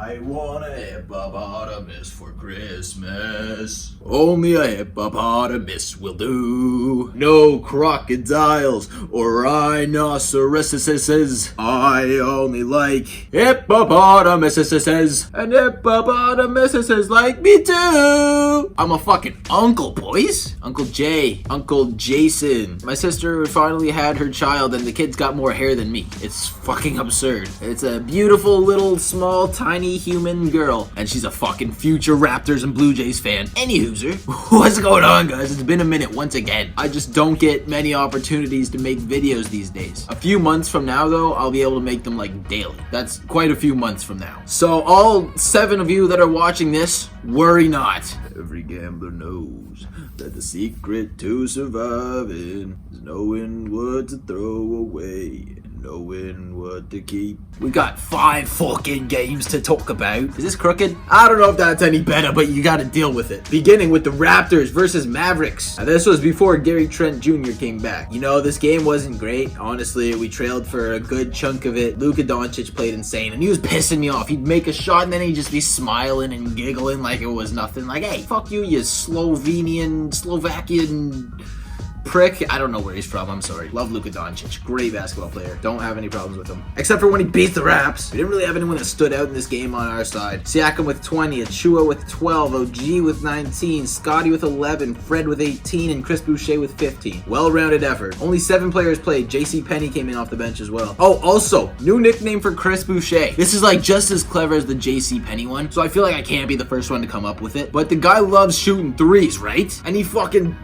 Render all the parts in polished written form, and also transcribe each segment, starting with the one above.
I want a hippopotamus for Christmas. Only a hippopotamus will do. No crocodiles or rhinoceroses. I only like hippopotamuses. And hippopotamuses like me too. I'm a fucking uncle, boys. Uncle Jay. Uncle Jason. My sister finally had her child and the kid's got more hair than me. It's fucking absurd. It's a beautiful little small tiny human girl and she's a fucking future Raptors and Blue Jays fan. Anywhozer, what's going on, guys? It's been a minute once again. I just don't get many opportunities to make videos these days. A few months from now though, I'll be able to make them like daily. That's quite a few months from now. So all 7 of you that are watching this, worry not. Every gambler knows that the secret to surviving is knowing what to throw away. Knowing what to keep. We got 5 fucking games to talk about. Is this crooked? I don't know if that's any better, but you gotta deal with it. Beginning with the Raptors versus Mavericks. Now this was before Gary Trent Jr. came back. You know, this game wasn't great. Honestly, we trailed for a good chunk of it. Luka Doncic played insane and he was pissing me off. He'd make a shot and then he'd just be smiling and giggling like it was nothing. Like, hey, fuck you, you Slovakian prick. I don't know where he's from. I'm sorry. Love Luka Doncic. Great basketball player. Don't have any problems with him. Except for when he beat the Raps. We didn't really have anyone that stood out in this game on our side. Siakam with 20, Achua with 12, OG with 19, Scotty with 11, Fred with 18, and Chris Boucher with 15. Well-rounded effort. Only 7 players played. JC Penny came in off the bench as well. Oh, also, new nickname for Chris Boucher. This is like just as clever as the JC Penny one, so I feel like I can't be the first one to come up with it. But the guy loves shooting threes, right? And he fucking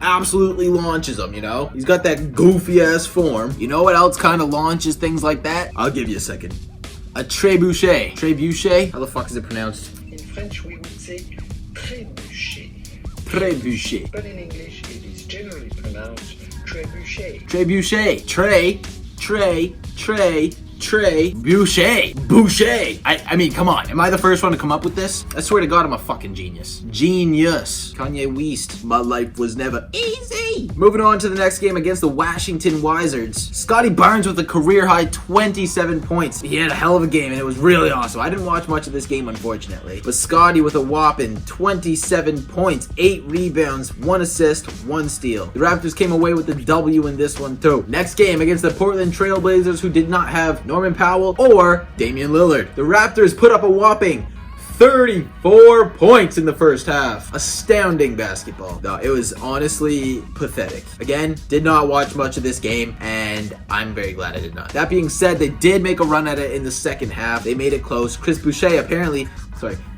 absolutely launches them, you know? He's got that goofy ass form. You know what else kind of launches things like that? I'll give you a second. A trebuchet. Trebuchet? How the fuck is it pronounced? In French we would say trebuchet. Trebuchet. But in English it is generally pronounced trebuchet. Trebuchet. Trey, Boucher. I mean, come on. Am I the first one to come up with this? I swear to God, I'm a fucking genius. Genius. Kanye West. My life was never easy. Moving on to the next game against the Washington Wizards. Scotty Barnes with a career-high 27 points. He had a hell of a game, and it was really awesome. I didn't watch much of this game, unfortunately. But Scotty with a whopping 27 points, 8 rebounds, 1 assist, 1 steal. The Raptors came away with the W in this one, too. Next game against the Portland Trail Blazers, who did not have Norman Powell or Damian Lillard. The Raptors put up a whopping 34 points in the first half. Astounding basketball. No, it was honestly pathetic. Again, did not watch much of this game, and I'm very glad I did not. That being said, they did make a run at it in the second half. They made it close.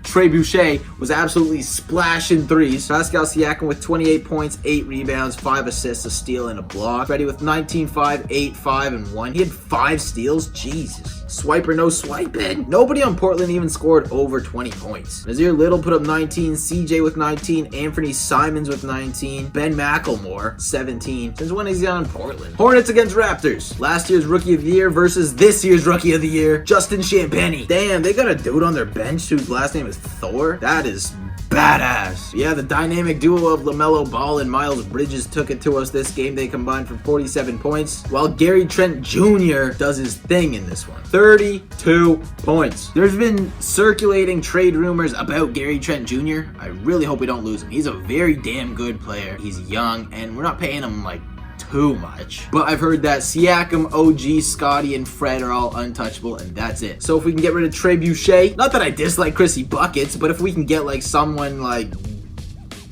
Trey Boucher was absolutely splashing threes. Pascal Siakam with 28 points, 8 rebounds, 5 assists, a steal, and a block. Freddie with 19, 5, 8, 5, and 1. He had 5 steals. Jesus. Swiper, no swiping. Nobody on Portland even scored over 20 points. Nazir Little put up 19, CJ with 19, Anthony Simons with 19, Ben McLemore, 17. Since when is he on Portland? Hornets against Raptors. Last year's Rookie of the Year versus this year's Rookie of the Year, Justin Champagnie. Damn, they got a dude on their bench whose last name is Thor. That is badass. Yeah, the dynamic duo of LaMelo Ball and Miles Bridges took it to us this game. They combined for 47 points, while Gary Trent Jr. does his thing in this one. 32 points. There's been circulating trade rumors about Gary Trent Jr. I really hope we don't lose him. He's a very damn good player. He's young, and we're not paying him like too much. But I've heard that Siakam, OG, Scotty, and Fred are all untouchable, and that's it. So if we can get rid of Trey Boucher, not that I dislike Chrissy Buckets, but if we can get like someone like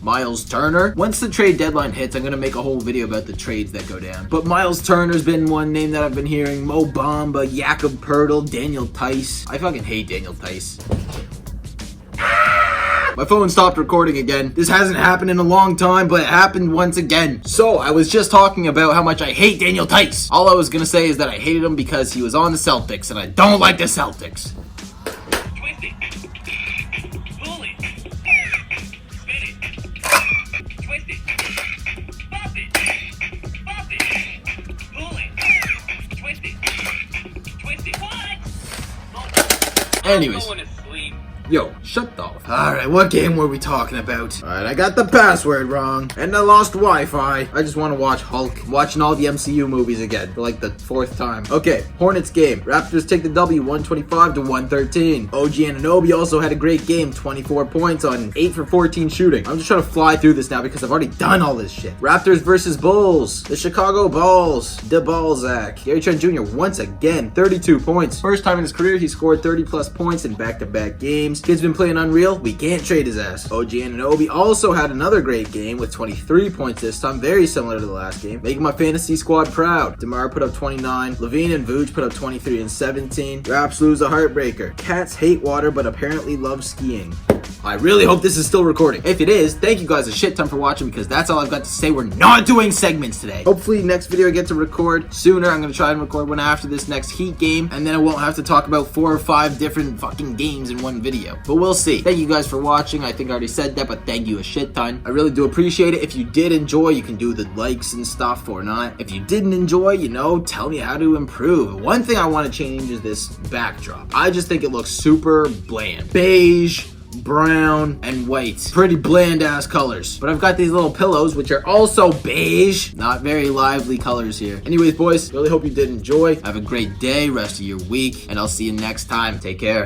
Miles Turner. Once the trade deadline hits, I'm going to make a whole video about the trades that go down. But Miles Turner's been one name that I've been hearing. Mo Bamba, Jakob Poeltl, Daniel Tice. I fucking hate Daniel Tice. My phone stopped recording again. This hasn't happened in a long time, but it happened once again. So, I was just talking about how much I hate Daniel Tice. All I was gonna say is that I hated him because he was on the Celtics, and I don't like the Celtics. Twist it. Pull it. Spin it. Twist it. Pop it. Pop it. Pull it. Twist it. Twist it. What? Anyways. I'm going to sleep. Yo, shut the f. Alright, what game were we talking about? Alright, I got the password wrong. And I lost Wi-Fi. I just want to watch Hulk. I'm watching all the MCU movies again for like the 4th time. Okay, Hornets game. Raptors take the W 125 to 113. OG Anunoby also had a great game. 24 points on 8 for 14 shooting. I'm just trying to fly through this now because I've already done all this shit. Raptors versus Bulls. The Chicago Bulls. De Balzac. Gary Trent Jr. once again. 32 points. First time in his career he scored 30 plus points in back-to-back games. Kid's been playing unreal. We can't trade his ass. OG Anunoby also had another great game with 23 points this time. Very similar to the last game. Making my fantasy squad proud. DeMar put up 29. Levine and Vooch put up 23 and 17. Raps lose a heartbreaker. Cats hate water but apparently love skiing. I really hope this is still recording. If it is, thank you guys a shit ton for watching because that's all I've got to say. We're not doing segments today. Hopefully next video I get to record sooner. I'm going to try and record one after this next Heat game and then I won't have to talk about 4 or 5 different fucking games in one video. But we'll see. Thank you guys for watching. I think I already said that, but thank you a shit ton. I really do appreciate it. If you did enjoy, you can do the likes and stuff or not. If you didn't enjoy, you know, tell me how to improve. One thing I want to change is this backdrop. I just think it looks super bland. Beige, brown, and white. Pretty bland ass colors. But I've got these little pillows which are also beige. Not very lively colors here. Anyways, boys, really hope you did enjoy. Have a great day, rest of your week, and I'll see you next time. Take care.